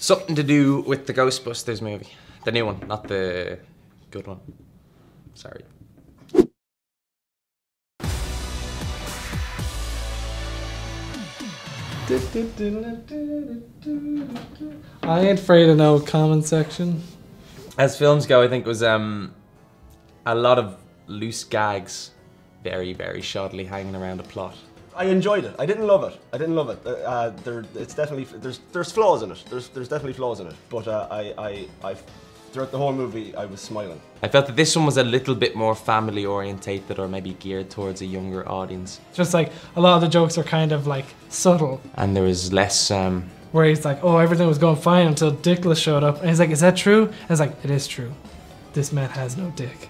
Something to do with the Ghostbusters movie. The new one, not the good one. Sorry. I ain't afraid of no comment section. As films go, I think it was a lot of loose gags, very, very shoddily hanging around a plot. I enjoyed it. I didn't love it. It's definitely there's flaws in it. There's definitely flaws in it. But I throughout the whole movie I was smiling. I felt that this one was a little bit more family orientated, or maybe geared towards a younger audience. Just like a lot of the jokes are kind of like subtle. And there was less. Where he's like, oh, everything was going fine until Dickless showed up, and he's like, is that true? And it's like, it is true. This man has no dick.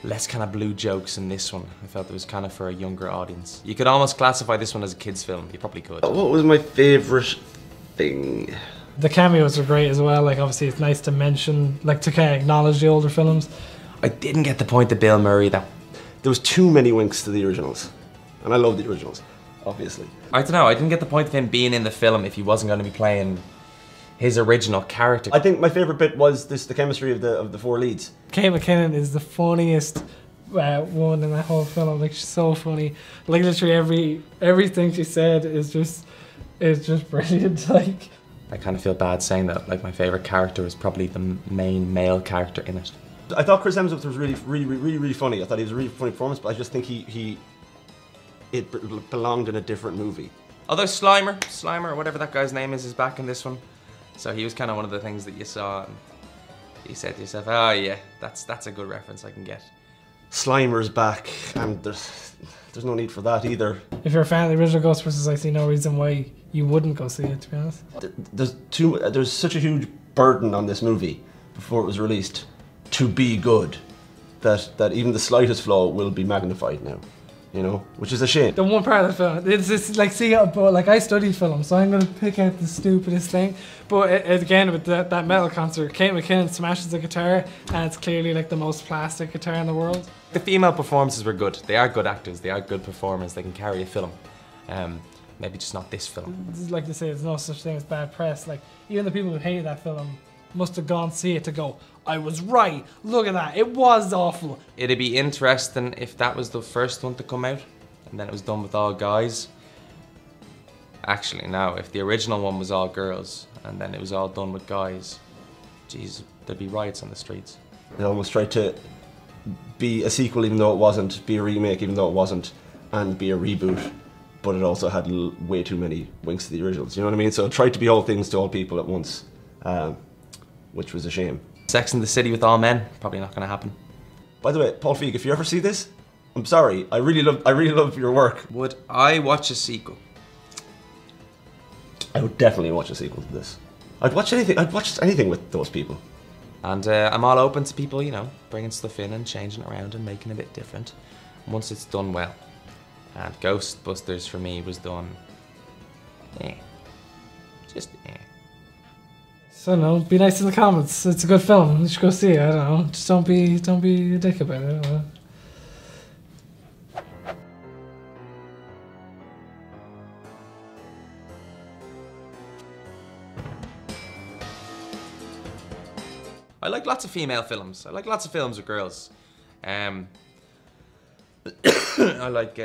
Less kind of blue jokes in this one. I felt it was kind of for a younger audience. You could almost classify this one as a kid's film. You probably could. What was my favourite thing? The cameos are great as well. Like, obviously it's nice to mention, like, to kind of acknowledge the older films. I didn't get the point of Bill Murray that there was too many winks to the originals. And I love the originals, obviously. I don't know, I didn't get the point of him being in the film if he wasn't going to be playing his original character. I think my favourite bit was the chemistry of the four leads. Kate McKinnon is the funniest woman in that whole film. Like, she's so funny. Like, literally everything she said is just brilliant. Like, I kind of feel bad saying that. Like, my favourite character was probably the main male character in it. I thought Chris Hemsworth was really funny. I thought he was a really funny performance, but I just think it belonged in a different movie. Although Slimer, whatever that guy's name is back in this one. So he was kind of one of the things that you saw, and you said to yourself, oh yeah, that's a good reference I can get. Slimer's back, and there's no need for that either. If you're a fan of the original Ghostbusters, I see no reason why you wouldn't go see it, to be honest. There's such a huge burden on this movie before it was released to be good that even the slightest flaw will be magnified now. You know, which is a shame. The one part of the film, it's like, see, but like, I studied film, so I'm gonna pick out the stupidest thing. But again, with that metal concert, Kate McKinnon smashes the guitar, and it's clearly like the most plastic guitar in the world. The female performances were good. They are good actors. They are good performers. They can carry a film. Maybe just not this film. Like they say, there's no such thing as bad press. Like, even the people who hated that film must have gone see it to go, I was right, look at that, it was awful. It'd be interesting if that was the first one to come out, and then it was done with all guys. Actually, no, if the original one was all girls, and then it was all done with guys, geez, there'd be riots on the streets. They almost tried to be a sequel even though it wasn't, be a remake even though it wasn't, and be a reboot, but it also had way too many winks to the originals, you know what I mean? So it tried to be all things to all people at once. Which was a shame. Sex and the City with all men, probably not going to happen. By the way, Paul Feig, if you ever see this, I'm sorry. I really love your work. Would I watch a sequel? I would definitely watch a sequel to this. I'd watch anything with those people. And I'm all open to people, you know, bringing stuff in and changing it around and making it a bit different once it's done well. And Ghostbusters for me was done, just So no, be nice in the comments. It's a good film. You should go see it. I don't know. Just don't be a dick about it. I don't know. I like lots of female films. I like lots of films with girls. I like